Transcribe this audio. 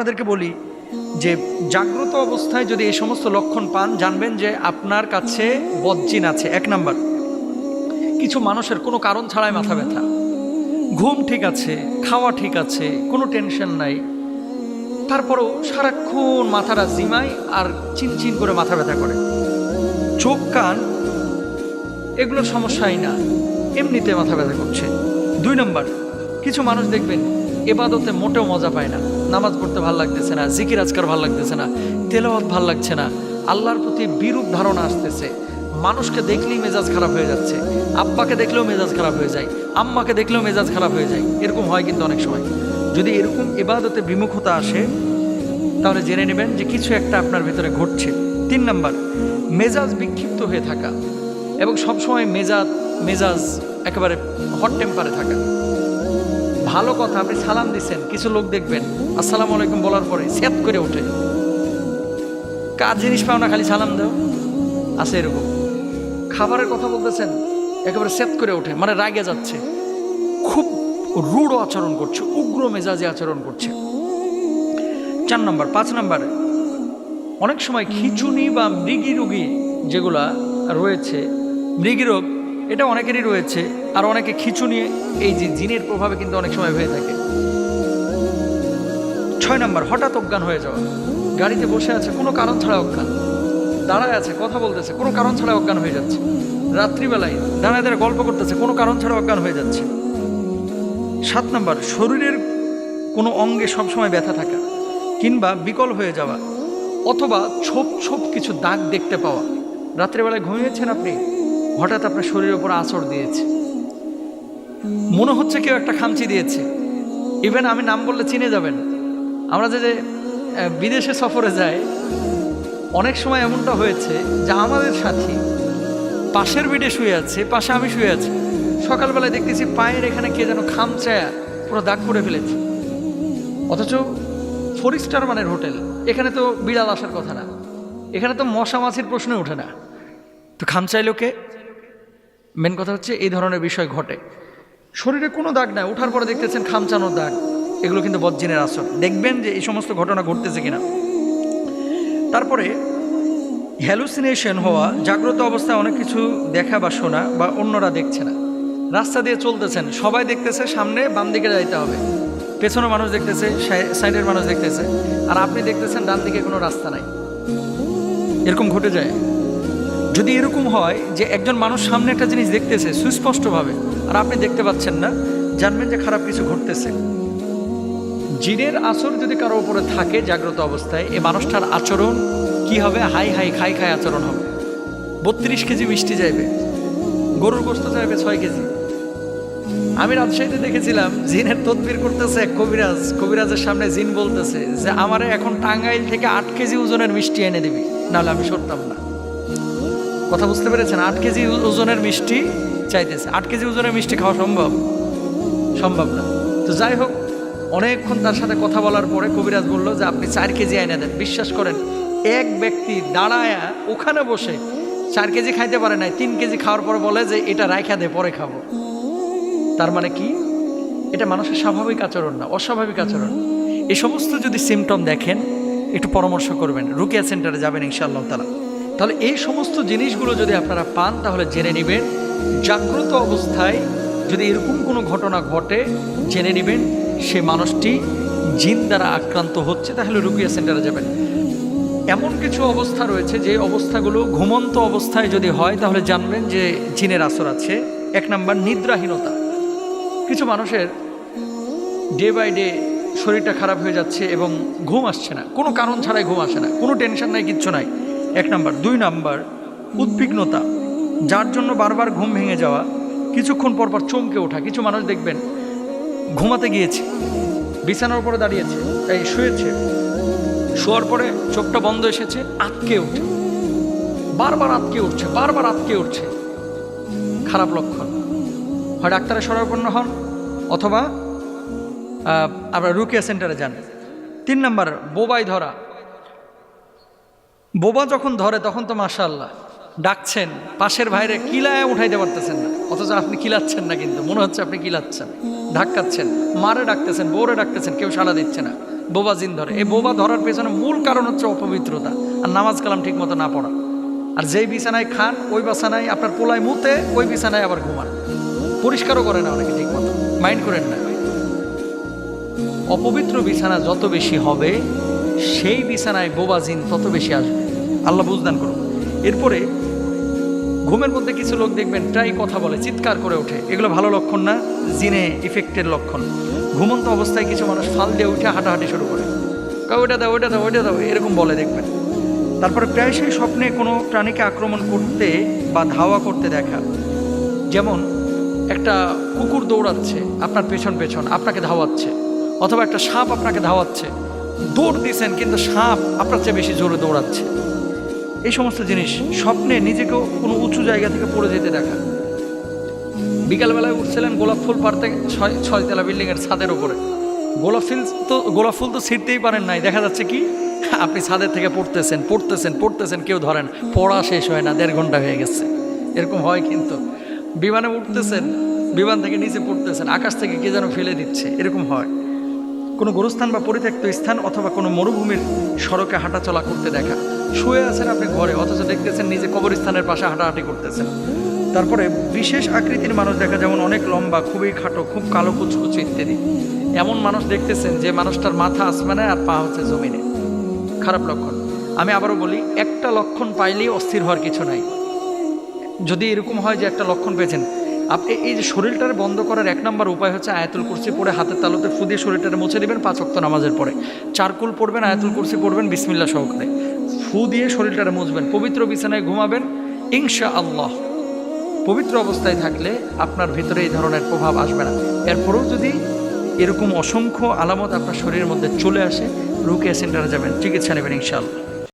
আপনাদেরকে বলি যে জাগ্রত অবস্থায় যদি এই সমস্ত লক্ষণ পান, জানবেন যে আপনার কাছে বদজিন আছে। এক নাম্বার, কিছু মানুষের কোনো কারণ ছাড়াই মাথা ব্যথা, ঘুম ঠিক আছে, খাওয়া ঠিক আছে, কোনো টেনশন নাই, তারপরেও সারাক্ষণ মাথাটা জিমায় আর চিনচিন করে মাথা ব্যথা করে। চোখ কান এগুলোর সমস্যাই না, এমনিতে মাথা ব্যথা করছে। দুই নম্বর, কিছু মানুষ দেখবেন এবাদতে মোটেও মজা পায় না, নামাজ পড়তে ভাল লাগতেছে না, জিকির আজকার ভাল লাগতেছে না, তেলাওয়াত ভাল লাগছে না, আল্লাহর প্রতি বিরূপ ধারণা আসতেছে, মানুষকে দেখলেই মেজাজ খারাপ হয়ে যাচ্ছে, আব্বাকে দেখলেও মেজাজ খারাপ হয়ে যায়, আম্মাকে দেখলেও মেজাজ খারাপ হয়ে যায়। এরকম হয় কিন্তু অনেক সময়। যদি এরকম ইবাদতে বিমুখতা আসে তাহলে জেনে নেবেন যে কিছু একটা আপনার ভিতরে ঘটছে। তিন নম্বর, মেজাজ বিক্ষিপ্ত হয়ে থাকা এবং সবসময় মেজাজ একেবারে হট টেম্পারে থাকা। ভালো কথা, আপনি সালাম দিচ্ছেন, কিছু লোক দেখবেন আসসালামু আলাইকুম বলার পরে স্যাত করে ওঠে, কার জিনিস পাও না খালি সালাম দাও, আছে এরকম। খাবারের কথা বলতেছেন, একেবারে স্যাত করে ওঠে, মানে রাগে যাচ্ছে, খুব রূঢ় আচরণ করছে, উগ্র মেজাজে আচরণ করছে। 4 নম্বর। 5 নম্বর, অনেক সময় খিঁচুনি বা মৃগী রোগী যেগুলা রয়েছে, মৃগী রোগ এটা অনেকেরই রয়েছে, আর অনেকে খিঁচুনি এই যে জিনের প্রভাবে কিন্তু অনেক সময় হয়ে থাকে। 6 নম্বর, হঠাৎ অজ্ঞান হয়ে যাওয়া, গাড়িতে বসে আছে কোনো কারণ ছাড়া অজ্ঞান, দাঁড়ায় আছে কথা বলতেছে কোনো কারণ ছাড়া অজ্ঞান হয়ে যাচ্ছে, রাত্রিবেলায় দাঁড়ায় দাঁড়ায় গল্প করতেছে কোনো কারণ ছাড়া অজ্ঞান হয়ে যাচ্ছে। 7 নম্বর, শরীরের কোনো অঙ্গে সবসময় ব্যথা থাকা কিংবা বিকল হয়ে যাওয়া, অথবা ছোপ ছোপ কিছু দাগ দেখতে পাওয়া। রাত্রিবেলায় ঘুমিয়েছেন আপনি, হঠাৎ আপনার শরীরের উপর আঁচড় দিয়েছে, মনে হচ্ছে কেউ একটা খামচি দিয়েছে। ইভেন আমি নাম বললে চিনে যাবেন। আমরা যে বিদেশে সফরে যাই, অনেক সময় এমনটা হয়েছে যে আমাদের সাথী পাশের বেডে শুয়ে আছে, পাশে আমি শুয়ে আছি, সকালবেলায় দেখতেছি পায়ের এখানে কে যেন খামচায়া পুরো দাগ করে ফেলেছে, অথচ 4 স্টার মানের হোটেল, এখানে তো বিড়াল আসার কথা না, এখানে তো মশা মাছির প্রশ্ন ওঠে না, তো খামচাইলো কে? মেন কথা হচ্ছে এই ধরনের বিষয় ঘটে। শরীরে কোনো দাগ নাই, ওঠার পরে দেখতেছেন খামচানোর দাগ, এগুলো কিন্তু বদজিনের আসর। দেখবেন যে এই সমস্ত ঘটনা ঘটতেছে কিনা। তারপরে হ্যালুসিনেশন হওয়া, জাগ্রত অবস্থায় অনেক কিছু দেখা বা শোনা বা অন্যরা দেখছে না। রাস্তা দিয়ে চলতেছেন, সবাই দেখতেছে সামনে বাম দিকে যাইতে হবে, পেছনে মানুষ দেখতেছে, সাইডের মানুষ দেখতেছে, আর আপনি দেখতেছেন ডান দিকে কোনো রাস্তা নাই। এরকম ঘটে যায়। যদি এরকম হয় যে একজন মানুষ সামনে একটা জিনিস দেখতেছে সুস্পষ্টভাবে আর আপনি দেখতে পাচ্ছেন না, জানবেন যে খারাপ কিছু ঘটতেছে। জিনের আসর যদি কারো উপরে থাকে জাগ্রত অবস্থায়, এই মানুষটার আচরণ কি হবে? হাই হাই খাই খাই আচরণ হবে। 32 কেজি মিষ্টি চাইবে, গরুর গোস্ত চাইবে 6 কেজি। আমি রাজশাহীতে দেখেছিলাম জিনের তদবির করতেছে এক কবিরাজ, কবিরাজের সামনে জিন বলতেছে যে আমারে এখন টাঙ্গাইল থেকে 8 কেজি ওজনের মিষ্টি এনে দিবি, নাহলে আমি সরতাম না। কথা বুঝতে পেরেছেন? 8 কেজি ওজনের মিষ্টি চাইতেছে। 8 কেজি ওজনের মিষ্টি খাওয়া সম্ভব না। তো যাই হোক, অনেকক্ষণ তার সাথে কথা বলার পরে কবিরাজ বলল যে আপনি 4 কেজি এনে দেন। বিশ্বাস করেন, এক ব্যক্তি দাঁড়ায়া ওখানে বসে 4 কেজি খাইতে পারে নাই, 3 কেজি খাওয়ার পরে বলে যে এটা রাইখা দে, পরে খাবো। তার মানে কি? এটা মানুষের স্বাভাবিক আচরণ না, অস্বাভাবিক আচরণ। এই সমস্ত যদি সিমটম দেখেন, একটু পরামর্শ করবেন, রুকিয়া সেন্টারে যাবেন ইনশাআল্লাহ তাআলা। তাহলে এই সমস্ত জিনিসগুলো যদি আপনারা পান, তাহলে জেনে নেবেন জাগ্রত অবস্থায় যদি এরকম কোনো ঘটনা ঘটে, জেনে নেবেন সে মানুষটি জিন দ্বারা আক্রান্ত হচ্ছে, তাহলে রুকিয়া সেন্টারে যাবেন। এমন কিছু অবস্থা রয়েছে যে অবস্থাগুলো ঘুমন্ত অবস্থায় যদি হয়, তাহলে জানবেন যে জিনের আসর আছে। 1 নাম্বার, নিদ্রাহীনতা। কিছু মানুষের ডে বাই ডে শরীরটা খারাপ হয়ে যাচ্ছে এবং ঘুম আসছে না, কোনো কারণ ছাড়াই ঘুম আসে না, কোনো টেনশন নাই, কিচ্ছু নাই। 1 নাম্বার। 2 নাম্বার, উদ্বিগ্নতা, যার জন্য বারবার ঘুম ভেঙে যাওয়া, কিছুক্ষণ পর পর চমকে ওঠা। কিছু মানুষ দেখবেন ঘুমাতে গিয়েছে, বিছানার উপরে দাঁড়িয়েছে, এই শুয়েছে, শোয়ার পরে চোখটা বন্ধ এসেছে, আটকে উঠে, বারবার আটকে উঠছে। খারাপ লক্ষণ। হয় ডাক্তারের শরণাপন্ন হন, অথবা আপনারা রুকিয়া সেন্টারে যান। 3 নাম্বার, বোবায় ধরা। বোবা যখন ধরে তখন তো মাশাআল্লাহ ডাকছেন, পাশের ভাইরে কিলায় উঠাইতে পারতেছেন না, অথচ আপনি কিলাচ্ছেন না, কিন্তু মনে হচ্ছে আপনি কিলাচ্ছেন, ধাক্কাচ্ছেন, মারে ডাকতেছেন, বউরে ডাকতেছেন, কেউ সাড়া দিচ্ছে না। বোবা জিন ধরে। এই বোবা ধরার পেছনে মূল কারণ হচ্ছে অপবিত্রতা আর নামাজ কালাম ঠিক মতো না পড়া। আর যেই বিছানায় খান ওই বিছানায় আপনার পোলায় মুতে, ওই বিছানায় আবার ঘুমান, পরিষ্কারও করে না অনেকে ঠিক মতো, মাইন্ড করেন না। অপবিত্র বিছানা যত বেশি হবে সেই বিছানায় বোবা জিন তত বেশি আসবে। আল্লাহ বুঝদান করুন। এরপরে ঘুমের মধ্যে কিছু লোক দেখবেন প্রায় কথা বলে, চিৎকার করে ওঠে, এগুলো ভালো লক্ষণ না, জিনে ইফেক্টের লক্ষণ। ঘুমন্ত অবস্থায় কিছু মানুষ ফাল দিয়ে উঠে হাঁটাহাঁটি শুরু করে, ওইটা দাও ওইটা দাও ওইটা দাও এরকম বলে দেখবেন। তারপরে প্রায়শই স্বপ্নে কোনো প্রাণীকে আক্রমণ করতে বা ধাওয়া করতে দেখা, যেমন একটা কুকুর দৌড়াচ্ছে আপনার পেছন পেছন আপনাকে ধাওয়াচ্ছে, অথবা একটা সাপ আপনাকে ধাওয়াচ্ছে, দৌড় দিয়েছেন কিন্তু সাপ আপনার চেয়ে বেশি জোরে দৌড়াচ্ছে। এই সমস্ত জিনিস স্বপ্নে নিজেকেও কোনো উঁচু জায়গা থেকে পড়ে যেতে দেখা। বিকালবেলায় উঠছিলেন গোলাপ ফুল পাড়তে ছয়তলা বিল্ডিংয়ের ছাদের উপরে, গোলাপ ফুল তো ছিঁড়তেই পারেন নাই, দেখা যাচ্ছে কি আপনি ছাদের থেকে পড়তেছেন কেউ ধরেন, পড়া শেষ হয় না, 1.5 ঘন্টা হয়ে গেছে। এরকম হয় কিন্তু। বিমানে উঠতেছেন, বিমান থেকে নিচে পড়তেছেন, আকাশ থেকে কে যেন ফেলে দিচ্ছে, এরকম হয়। কোনো গোরস্থান বা পরিত্যক্ত স্থান অথবা কোনো মরুভূমির সড়কে হাঁটাচলা করতে দেখা। শুয়ে আছেন আপনি ঘরে, অথচ দেখতেছেন নিজে কবরস্থানের পাশে হাঁটাহাঁটি করতেছেন। তারপরে বিশেষ আকৃতির মানুষ দেখা, যেমন অনেক লম্বা, খুবই খাটো, খুব কালো কুচকুচে ইত্যাদি। এমন মানুষ দেখতেছেন যে মানুষটার মাথা আসমানে আর পা হচ্ছে জমিনে। খারাপ লক্ষণ। আমি আবারও বলি, একটা লক্ষণ পাইলেই অস্থির হওয়ার কিছু নাই। যদি এরকম হয় যে একটা লক্ষণ পেয়েছেন, আপনি এই যে শরীরটারে বন্ধ করার 1 নম্বর উপায় হচ্ছে আয়াতুল কুরসি পড়ে হাতের তালুতে ফু দিয়ে শরীরটারে মুছে দিবেন 5 ওয়াক্ত নামাজের পরে। চারকুল পড়বেন, আয়াতুল কুরসি পড়বেন বিসমিল্লাহ সহকারে, ফু দিয়ে শরীরটারে মুছবেন, পবিত্র বিছানায় ঘুমাবেন। ইনশাআল্লাহ পবিত্র অবস্থায় থাকলে আপনার ভিতরে এই ধরনের প্রভাব আসবে না। এরপরেও যদি এরকম অসংখ্য আলামত আপনার শরীরের মধ্যে চলে আসে, রুকিয়া সেন্টারে যাবেন, চিকিৎসা নেবেন ইনশাআল্লাহ।